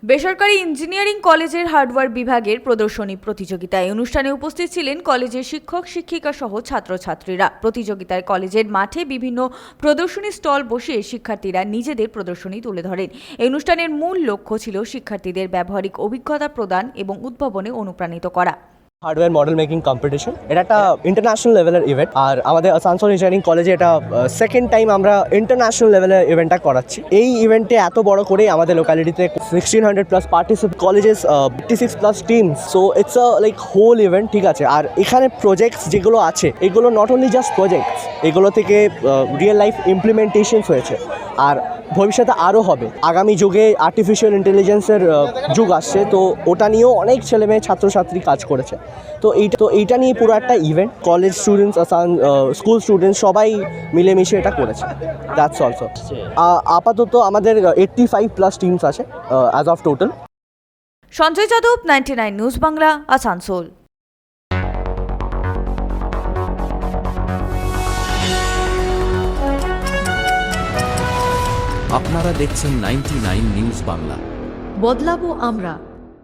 বেসরকারি ইঞ্জিনিয়ারিং কলেজের হার্ডওয়্যার বিভাগের প্রদর্শনী প্রতিযোগিতায় অনুষ্ঠানে উপস্থিত ছিলেন কলেজের শিক্ষক শিক্ষিকা সহ ছাত্রছাত্রীরা। প্রতিযোগিতায় কলেজের মাঠে বিভিন্ন প্রদর্শনী স্টল বসিয়ে শিক্ষার্থীরা নিজেদের প্রদর্শনী তুলে ধরেন। এই অনুষ্ঠানের মূল লক্ষ্য ছিল শিক্ষার্থীদের ব্যবহারিক অভিজ্ঞতা প্রদান এবং উদ্ভাবনে অনুপ্রাণিত করা। হার্ডওয়্যার মডেল মেকিং কম্পিটিশন, এটা একটা ইন্টারন্যাশনাল লেভেলের ইভেন্ট, আর আমাদের আসানসোল ইঞ্জিনিয়ারিং কলেজে এটা সেকেন্ড টাইম আমরা ইন্টারন্যাশনাল লেভেলের ইভেন্টটা করাচ্ছি। এই ইভেন্টে এত বড় করে আমাদের লোকালিটিতে 1600+ participate colleges, 56+ teams, so it's a like whole event, ঠিক আছে। আর এখানে প্রজেক্টস যেগুলো আছে এগুলো নট অনলি জাস্ট প্রজেক্টস, এগুলো থেকে রিয়েল লাইফ ইমপ্লিমেন্টেশনস হয়েছে, আর ভবিষ্যতে আরও হবে। আগামী যুগে আর্টিফিশিয়াল ইন্টেলিজেন্সের যুগ আসছে, তো ওটা নিয়েও অনেক ছেলেমেয়ে ছাত্রছাত্রী কাজ করেছে। তো এইটা নিয়ে পুরো একটা event, college students, school students সবাই মিলেমিশে এটা করেছে। দ্যাটস অলসো আপাতত আমাদের 85+ টিমস আছে as of total. Sanjay Yadav, 99 news Bangla, Asansol. আপনারা দেখছেন 99 নিউজ বাংলা। বদলাবো আমরা।